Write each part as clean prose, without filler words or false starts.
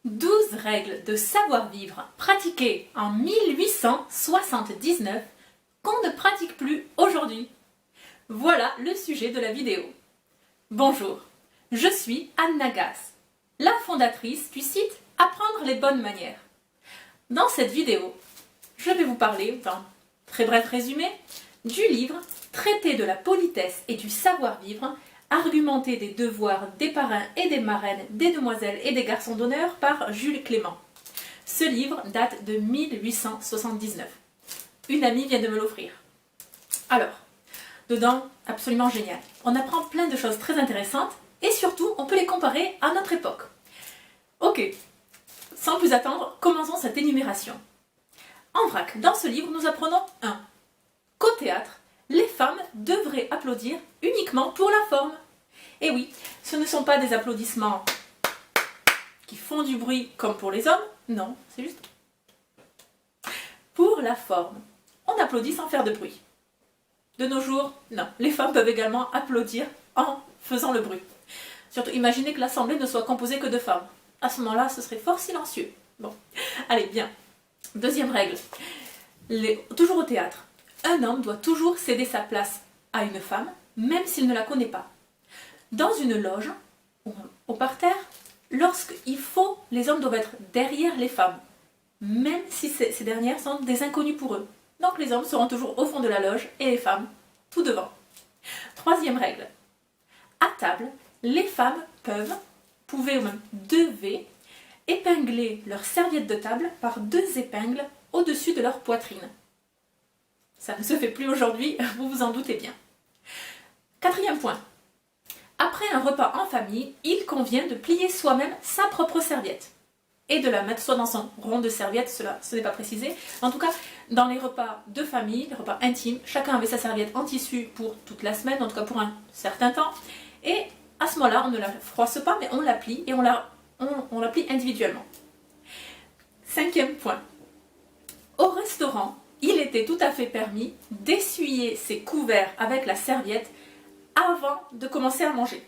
12 règles de savoir-vivre pratiquées en 1879 qu'on ne pratique plus aujourd'hui. Voilà le sujet de la vidéo. Bonjour, je suis Anne Nagas, la fondatrice du site Apprendre les bonnes manières. Dans cette vidéo, je vais vous parler, dans un très bref résumé, du livre Traité de la politesse et du savoir-vivre, argumenté des devoirs des parrains et des marraines, des demoiselles et des garçons d'honneur par Jules Clément. Ce livre date de 1879. Une amie vient de me l'offrir. Alors, dedans, absolument génial. On apprend plein de choses très intéressantes et surtout, on peut les comparer à notre époque. Ok, sans plus attendre, commençons cette énumération. En vrac, dans ce livre, nous apprenons 1. Qu'au théâtre, les femmes devraient applaudir uniquement pour la forme. Et oui, ce ne sont pas des applaudissements qui font du bruit comme pour les hommes, non, c'est juste pour la forme. On applaudit sans faire de bruit. De nos jours, non, les femmes peuvent également applaudir en faisant le bruit. Surtout, imaginez que l'assemblée ne soit composée que de femmes. À ce moment-là, ce serait fort silencieux. Bon, allez, bien. Deuxième règle, toujours au théâtre. Un homme doit toujours céder sa place à une femme, même s'il ne la connaît pas. Dans une loge, au parterre, lorsqu'il faut, les hommes doivent être derrière les femmes, même si ces dernières sont des inconnus pour eux. Donc les hommes seront toujours au fond de la loge et les femmes tout devant. Troisième règle. À table, les femmes pouvaient ou même devaient épingler leur serviette de table par 2 épingles au-dessus de leur poitrine. Ça ne se fait plus aujourd'hui, vous vous en doutez bien. Quatrième point. Après un repas en famille, il convient de plier soi-même sa propre serviette et de la mettre soit dans son rond de serviette, ce n'est pas précisé. En tout cas, dans les repas de famille, les repas intimes, chacun avait sa serviette en tissu pour toute la semaine, en tout cas pour un certain temps. Et à ce moment-là, on ne la froisse pas, mais on la plie et on la plie individuellement. Cinquième point. Au restaurant, il était tout à fait permis d'essuyer ses couverts avec la serviette avant de commencer à manger.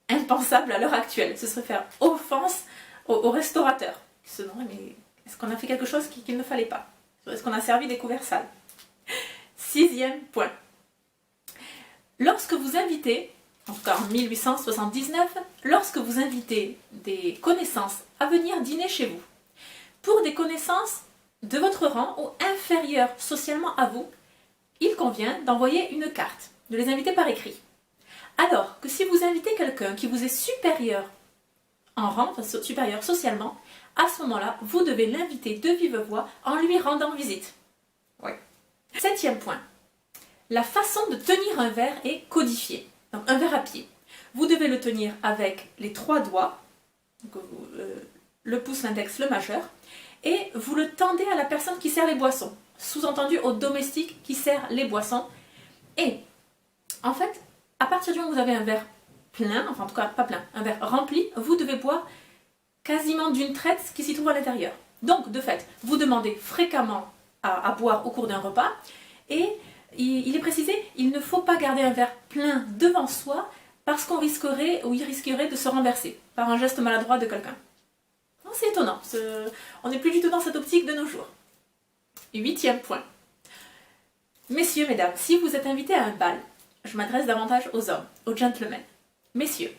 Impensable à l'heure actuelle. Ce serait faire offense aux restaurateurs qui se demanderaient mais est-ce qu'on a fait quelque chose qu'il ne fallait pas? Est-ce qu'on a servi des couverts sales? Sixième point. Lorsque vous invitez, en tout cas en 1879, lorsque vous invitez des connaissances à venir dîner chez vous, pour des connaissances de votre rang ou inférieurs socialement à vous, il convient d'envoyer une carte, de les inviter par écrit. Alors que si vous invitez quelqu'un qui vous est supérieur en rang, supérieur socialement, à ce moment-là, vous devez l'inviter de vive voix en lui rendant visite. Oui. Septième point. La façon de tenir un verre est codifiée. Donc un verre à pied. Vous devez le tenir avec les 3 doigts, donc, le pouce, l'index, le majeur, et vous le tendez à la personne qui sert les boissons. Sous-entendu au domestique qui sert les boissons. Et en fait, à partir du moment où vous avez un verre plein, enfin en tout cas pas plein, un verre rempli, vous devez boire quasiment d'une traite ce qui s'y trouve à l'intérieur. Donc de fait, vous demandez fréquemment à boire au cours d'un repas et il est précisé, il ne faut pas garder un verre plein devant soi parce qu'on risquerait ou il risquerait de se renverser par un geste maladroit de quelqu'un. C'est étonnant, on n'est plus du tout dans cette optique de nos jours. 8e point. Messieurs, mesdames, si vous êtes invités à un bal, je m'adresse davantage aux hommes, aux gentlemen. Messieurs,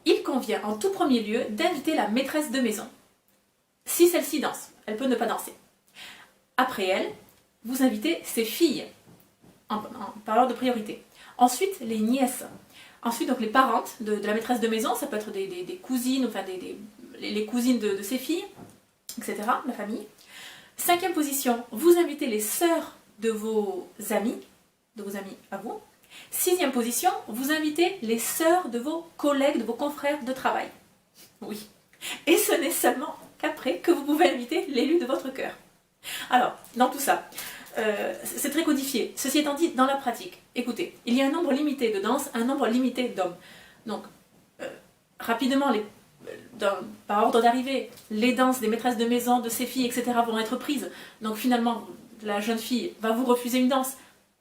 il convient en tout premier lieu d'inviter la maîtresse de maison. Si celle-ci danse, elle peut ne pas danser. Après elle, vous invitez ses filles, en parlant de priorité. Ensuite, les nièces. Ensuite, donc les parentes de la maîtresse de maison, ça peut être des cousines, enfin les cousines de ses filles, etc., la famille. 5e position, vous invitez les sœurs de vos amis à vous. 6e position, vous invitez les sœurs de vos collègues, de vos confrères de travail. Oui. Et ce n'est seulement qu'après que vous pouvez inviter l'élu de votre cœur. Alors, dans tout ça, c'est très codifié. Ceci étant dit, dans la pratique, écoutez, il y a un nombre limité de danses, un nombre limité d'hommes. Donc, rapidement, par ordre d'arrivée, les danses des maîtresses de maison, de ses filles, etc. vont être prises. Donc finalement, la jeune fille va vous refuser une danse,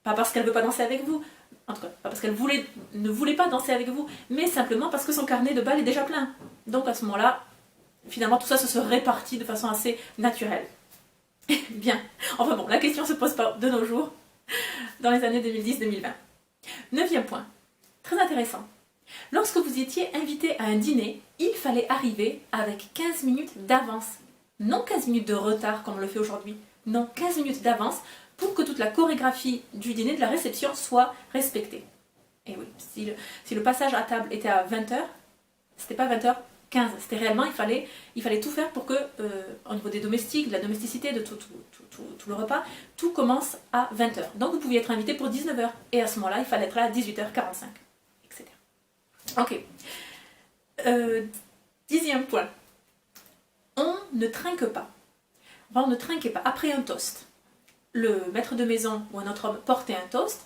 pas parce qu'elle ne veut pas danser avec vous, en tout cas, pas parce qu'elle ne voulait pas danser avec vous, mais simplement parce que son carnet de bal est déjà plein. Donc à ce moment-là, finalement tout ça se répartit de façon assez naturelle. Bien, enfin bon, la question se pose pas de nos jours, dans les années 2010-2020. 9e point, très intéressant. Lorsque vous étiez invité à un dîner, il fallait arriver avec 15 minutes d'avance. Non 15 minutes de retard comme on le fait aujourd'hui, non 15 minutes d'avance pour que toute la chorégraphie du dîner, de la réception, soit respectée. Et oui, si le passage à table était à 20h, c'était pas 20h15, c'était réellement, il fallait tout faire pour que, au niveau des domestiques, de la domesticité, de tout le repas, tout commence à 20h. Donc vous pouviez être invité pour 19h, et à ce moment-là, il fallait être là à 18h45, etc. Ok. 10e point. On ne trinque pas. Enfin, on ne trinquait pas. Après un toast, le maître de maison ou un autre homme portait un toast,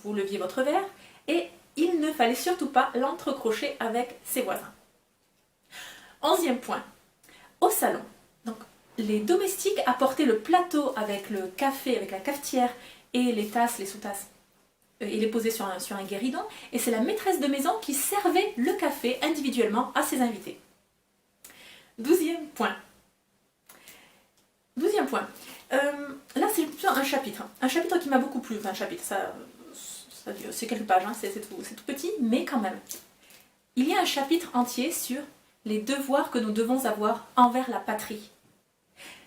vous leviez votre verre, et il ne fallait surtout pas l'entrecrocher avec ses voisins. 11e point. Au salon, donc, les domestiques apportaient le plateau avec le café, avec la cafetière et les tasses, les sous-tasses, et les posaient sur un guéridon, et c'est la maîtresse de maison qui servait le café individuellement à ses invités. 12e point. 12e point. Là, c'est plutôt un chapitre. Un chapitre qui m'a beaucoup plu. Enfin, un chapitre, c'est quelques pages, hein, c'est tout petit, mais quand même. Il y a un chapitre entier sur les devoirs que nous devons avoir envers la patrie.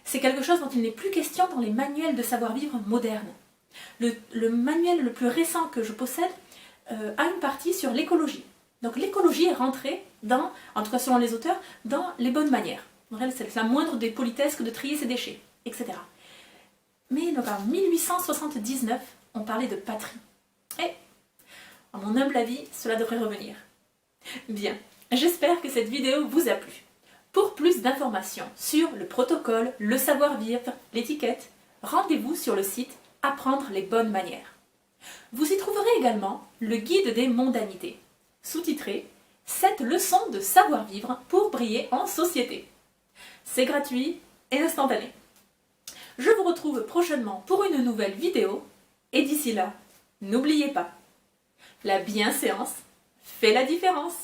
C'est quelque chose dont il n'est plus question dans les manuels de savoir-vivre modernes. Le manuel le plus récent que je possède a une partie sur l'écologie. Donc l'écologie est rentrée dans, en tout cas selon les auteurs, dans les bonnes manières. C'est la moindre des politesses que de trier ses déchets, etc. Mais donc en 1879, on parlait de patrie. Et, à mon humble avis, cela devrait revenir. Bien, j'espère que cette vidéo vous a plu. Pour plus d'informations sur le protocole, le savoir-vivre, l'étiquette, rendez-vous sur le site Apprendre les bonnes manières. Vous y trouverez également le guide des mondanités, sous-titré « 7 leçons de savoir-vivre pour briller en société ». C'est gratuit et instantané. Je vous retrouve prochainement pour une nouvelle vidéo et d'ici là, n'oubliez pas, la bienséance fait la différence.